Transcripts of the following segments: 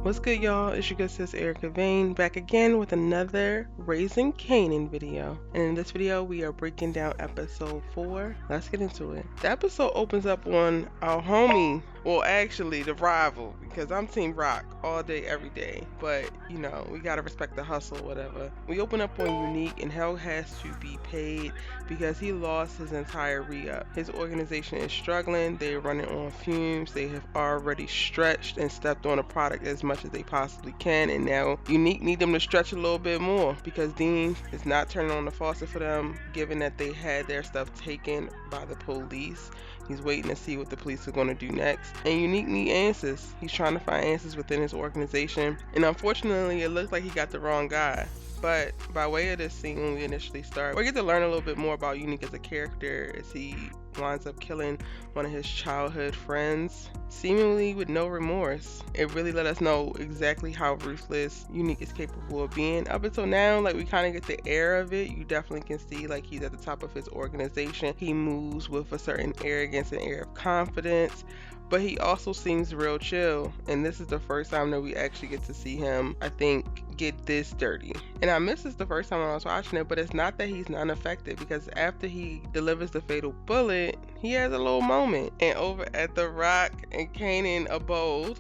What's good, y'all? It's your good sis Erica Vane back again with another Raising Kanan video. And in this video, we are breaking down episode 4. Let's get into it. The episode opens up on our homie, well, actually, the rival, because I'm Team Rock all day, every day. But, you know, we gotta respect the hustle, whatever. We open up on Unique, and hell has to be paid because he lost his entire re-up. His organization is struggling. They're running on fumes. They have already stretched and stepped on a product as much as they possibly can, and now Unique need them to stretch a little bit more because Dean is not turning on the faucet for them, given that they had their stuff taken by the police. He's waiting to see what the police are going to do next, and Unique need answers. He's trying to find answers within his organization, and unfortunately it looks like he got the wrong guy. But by way of this scene, when we initially start, we get to learn a little bit more about Unique as a character as he winds up killing one of his childhood friends, seemingly with no remorse. It really let us know exactly how ruthless Unique is capable of being. Up until now, like, we kind of get the air of it. You definitely can see like he's at the top of his organization. He moves with a certain arrogance and air of confidence, but he also seems real chill, and this is the first time that we actually get to see him, I think, get this dirty. And I missed this the first time I was watching it, but it's not that he's not affected, because after he delivers the fatal bullet, he has a little moment. And over at the Rock and Kanan abode,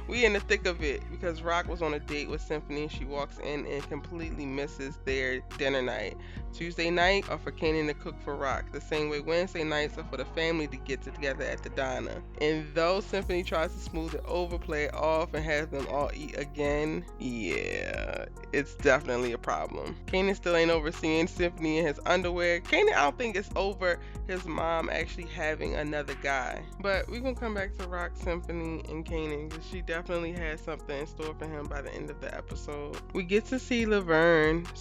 we in the thick of it, because Rock was on a date with Symphony, and she walks in and completely misses their dinner night. Tuesday night are for Kanan to cook for Rock, the same way Wednesday nights are for the family to get together at the diner. And though Symphony tries to smooth it over, play it off, and have them all eat again, yeah, it's definitely a problem. Kanan still ain't overseeing Symphony in his underwear. Kanan, I don't think it's over his mom actually having another guy. But we're gonna come back to Rock, Symphony, and Kanan, because she definitely has something in store for him by the end of the episode. We get to see Jukebox.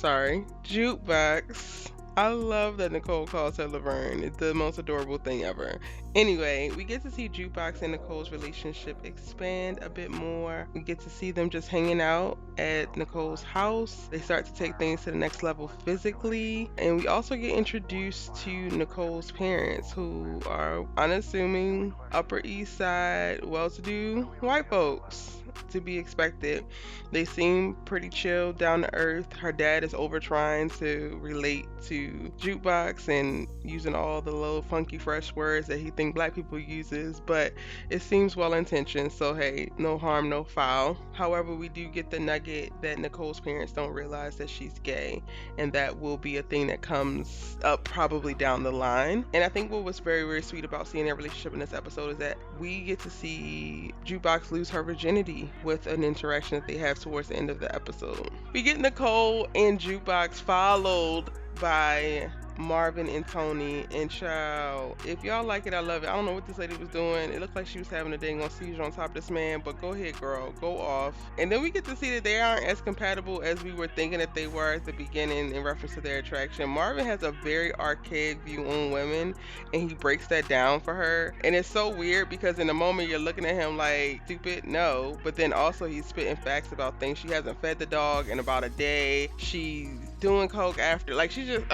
I love that Nicole calls her Laverne. It's the most adorable thing ever. Anyway, we get to see Jukebox and Nicole's relationship expand a bit more. We get to see them just hanging out at Nicole's house. They start to take things to the next level physically. And we also get introduced to Nicole's parents, who are unassuming, Upper East Side, well-to-do white folks. To be expected. They seem pretty chill, down to earth. Her dad is over trying to relate to Jukebox and using all the little funky fresh words that he thinks black people uses, but it seems well intentioned, so hey, no harm, no foul. However, we do get the nugget that Nicole's parents don't realize that she's gay, and that will be a thing that comes up probably down the line. And I think what was very, very sweet about seeing their relationship in this episode is that we get to see Jukebox lose her virginity with an interaction that they have towards the end of the episode. We get Nicole and Jukebox followed by Marvin and Tony, and child, if y'all like it, I love it. I don't know what this lady was doing. It looked like she was having a dang on seizure on top of this man, but go ahead, girl, go off. And then we get to see that they aren't as compatible as we were thinking that they were at the beginning in reference to their attraction. Marvin has a very archaic view on women, and he breaks that down for her. And it's so weird because in the moment you're looking at him like, stupid, no, but then also he's spitting facts about things. She hasn't fed the dog in about a day. She's doing coke after, like, she just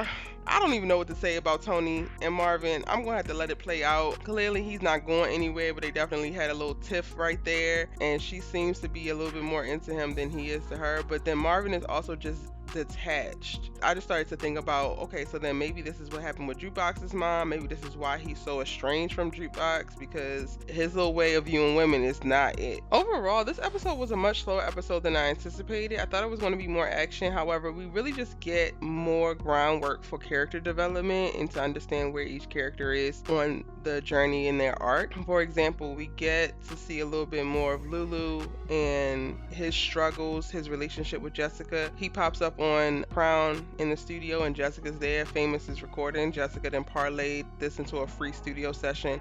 I don't even know what to say about Tony and Marvin. I'm gonna have to let it play out. Clearly he's not going anywhere, but they definitely had a little tiff right there, and she seems to be a little bit more into him than he is to her. But then Marvin is also just detached. I just started to think about, okay, so then maybe this is what happened with Jukebox's mom. Maybe this is why he's so estranged from Jukebox, because his little way of viewing women is not it. Overall, this episode was a much slower episode than I anticipated. I thought it was going to be more action. However, we really just get more groundwork for character development and to understand where each character is on the journey in their arc. For example, we get to see a little bit more of Lulu and his struggles, his relationship with Jessica. He pops up on Crown in the studio, and Jessica's there. Famous is recording. Jessica then parlayed this into a free studio session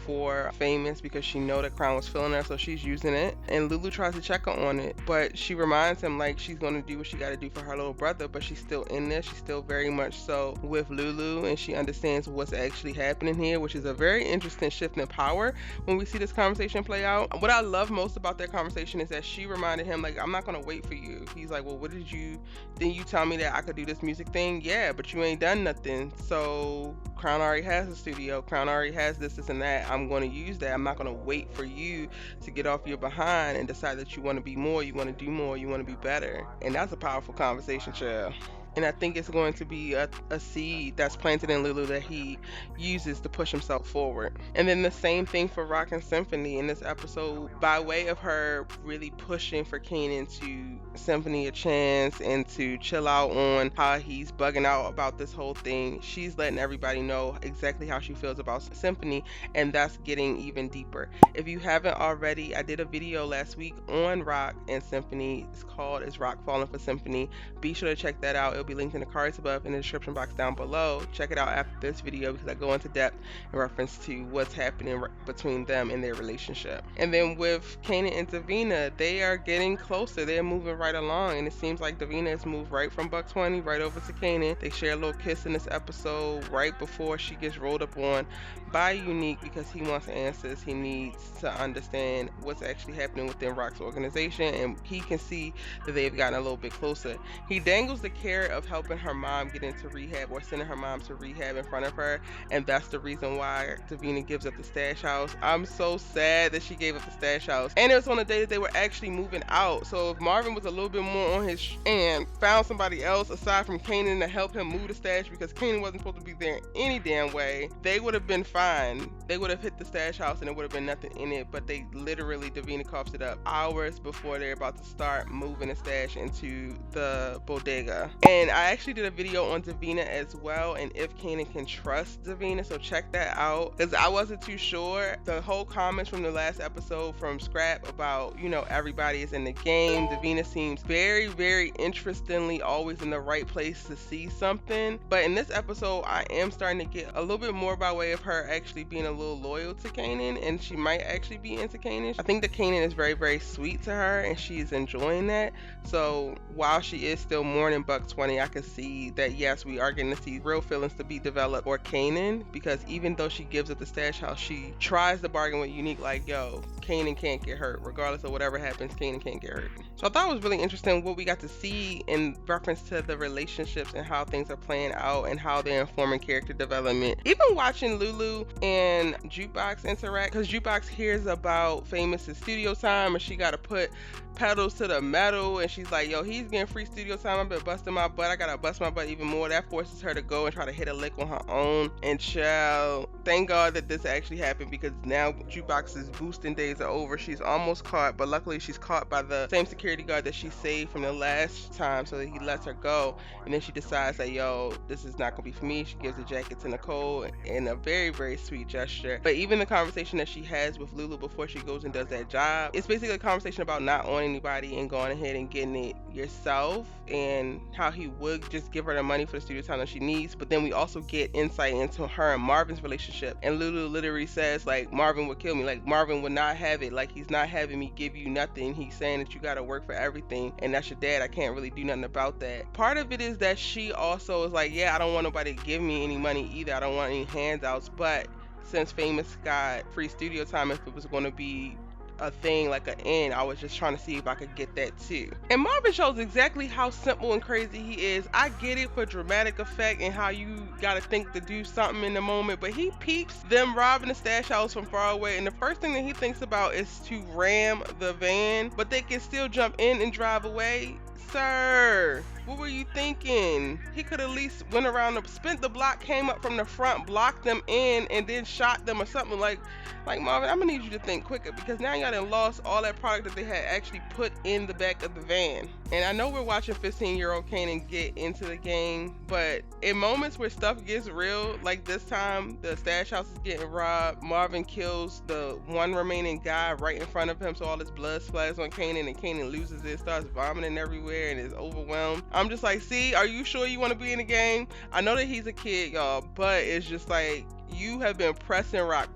for Famous because she know that Crown was feeling her, so she's using it. And Lulu tries to check her on it, but she reminds him like she's going to do what she got to do for her little brother, but she's still in this. She's still very much so with Lulu, and she understands what's actually happening here, which is a very interesting shift in power when we see this conversation play out. What I love most about their conversation is that she reminded him, like, I'm not going to wait for you. He's like, well, what did you then you tell me that I could do this music thing. Yeah, but you ain't done nothing. So Crown already has a studio. Crown already has this, and that. I'm going to use that. I'm not going to wait for you to get off your behind and decide that you want to be more, you want to do more, you want to be better. And that's a powerful conversation, child. And I think it's going to be a seed that's planted in Lulu that he uses to push himself forward. And then the same thing for Rock and Symphony in this episode, by way of her really pushing for Kanan to Symphony a chance and to chill out on how he's bugging out about this whole thing. She's letting everybody know exactly how she feels about Symphony, and that's getting even deeper. If you haven't already, I did a video last week on Rock and Symphony. It's called Is Rock Falling for Symphony? Be sure to check that out. It'll be linked in the cards above in the description box down below. Check it out after this video because I go into depth in reference to what's happening between them and their relationship. And then with Kanan and Davina, they are getting closer. They're moving right along, and it seems like Davina has moved right from Buck 20 right over to Kanan. They share a little kiss in this episode right before she gets rolled up on by Unique because he wants answers. He needs to understand what's actually happening within Rock's organization, and he can see that they've gotten a little bit closer. He dangles the carrot of helping her mom get into rehab or sending her mom to rehab in front of her, and that's the reason why Davina gives up the stash house. I'm so sad that she gave up the stash house, and it was on the day that they were actually moving out. So if Marvin was a little bit more on his and found somebody else aside from Kanan to help him move the stash, because Kanan wasn't supposed to be there any damn way, they would have been fine. They would have hit the stash house and it would have been nothing in it, but they literally, Davina coughs it up hours before they're about to start moving the stash into the bodega. And I actually did a video on Davina as well, and if Kanan can trust Davina, so check that out because I wasn't too sure. The whole comments from the last episode from Scrap about, you know, everybody is in the game. Davina seems very, very interestingly always in the right place to see something, but in this episode I am starting to get a little bit more by way of her actually being a little loyal to Kanan, and she might actually be into Kanan. I think that Kanan is very, very sweet to her and she is enjoying that. So while she is still mourning Buck 20, I can see that yes, we are getting to see real feelings to be developed for Kanan, because even though she gives up the stash house, she tries to bargain with Unique like, yo, Kanan can't get hurt. Regardless of whatever happens, Kanan can't get hurt. So I thought it was really interesting what we got to see in reference to the relationships and how things are playing out and how they're informing character development. Even watching Lulu and Jukebox interact, because Jukebox hears about Famous's studio time and she got to put pedals to the metal, and she's like, yo, he's getting free studio time, I've been busting my butt, I gotta bust my butt even more. That forces her to go and try to hit a lick on her own. And child, thank God that this actually happened, because now Jukebox's boosting days are over. She's almost caught, but luckily she's caught by the same security guard that she saved from the last time, so that he lets her go. And then she decides that, yo, this is not gonna be for me. She gives the jacket to Nicole in a very, very sweet gesture. But even the conversation that she has with Lulu before she goes and does that job, it's basically a conversation about not owning anybody and going ahead and getting it yourself, and how he would just give her the money for the studio time that she needs. But then we also get insight into her and Marvin's relationship, and Lulu literally says like, Marvin would kill me, like Marvin would not have it, like he's not having me give you nothing. He's saying that you got to work for everything, and that's your dad. I can't really do nothing about that. Part of it is that she also is like, yeah, I don't want nobody to give me any money either, I don't want any handouts. But since Famous got free studio time, if it was going to be a thing like an end, I was just trying to see if I could get that too. And Marvin shows exactly how simple and crazy he is. I get it for dramatic effect and how you gotta think to do something in the moment, but he peeps them robbing the stash house from far away, and the first thing that he thinks about is to ram the van, but they can still jump in and drive away. Sir, what were you thinking? He could at least went around, spent the block, came up from the front, blocked them in, and then shot them or something. Like Marvin, I'm gonna need you to think quicker, because now y'all done lost all that product that they had actually put in the back of the van. And I know we're watching 15-year-old Kanan get into the game, but in moments where stuff gets real, like this time, the stash house is getting robbed, Marvin kills the one remaining guy right in front of him, so all this blood splatters on Kanan, and Kanan loses it, starts vomiting everywhere, and is overwhelmed. I'm just like, see, are you sure you want to be in the game? I know that he's a kid, y'all, but it's just like, you have been pressing rock.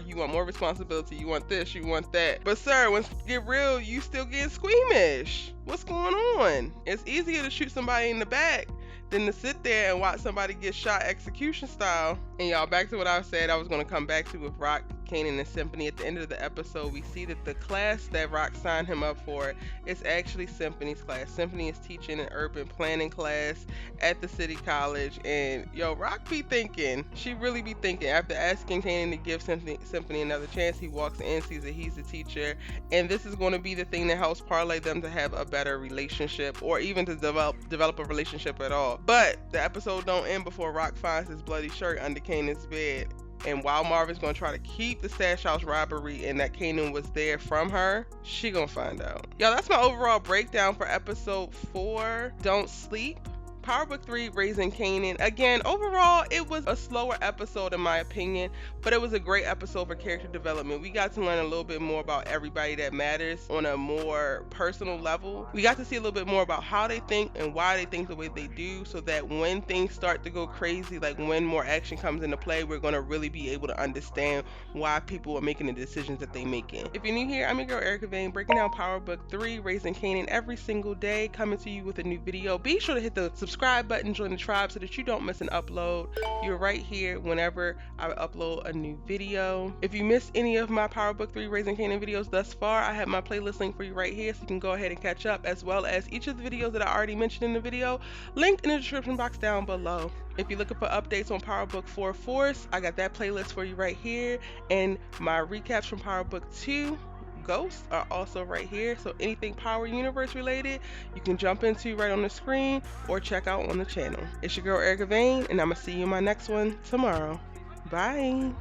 You want more responsibility. You want this, you want that. But sir, when it get real, you still get squeamish. What's going on? It's easier to shoot somebody in the back than to sit there and watch somebody get shot execution style. And y'all, back to what I said I was going to come back to with Rock Kanan and Symphony. At the end of the episode, we see that the class that Rock signed him up for is actually Symphony's class. Symphony is teaching an urban planning class at the city college, and yo, Rock be thinking. She really be thinking. After asking Kanan to give Symphony another chance, he walks in, sees that he's the teacher, and this is going to be the thing that helps parlay them to have a better relationship, or even to develop a relationship at all. But the episode don't end before Rock finds his bloody shirt under Kanan's bed. And while Marvin's gonna try to keep the stash house robbery and that Kanan was there from her, she gonna find out. Yo, that's my overall breakdown for episode 4, Don't Sleep. Powerbook 3, Raising Kanan. Again, overall, it was a slower episode in my opinion, but it was a great episode for character development. We got to learn a little bit more about everybody that matters on a more personal level. We got to see a little bit more about how they think and why they think the way they do, so that when things start to go crazy, like when more action comes into play, we're going to really be able to understand why people are making the decisions that they're making. If you're new here, I'm your girl Erica Vane, breaking down Powerbook 3, Raising Kanan every single day, coming to you with a new video. Be sure to hit the subscribe button, join the tribe so that you don't miss an upload. You're right here whenever I upload a new video. If you missed any of my Powerbook 3 Raising Kanan videos thus far, I have my playlist link for you right here, so you can go ahead and catch up, as well as each of the videos that I already mentioned in the video, linked in the description box down below. If you're looking for updates on Powerbook 4 Force, I got that playlist for you right here, and my recaps from Powerbook 2 Ghosts are also right here, so anything Power Universe related you can jump into right on the screen or check out on the channel. It's your girl Erica Vane, and I'm gonna see you in my next one tomorrow. Bye.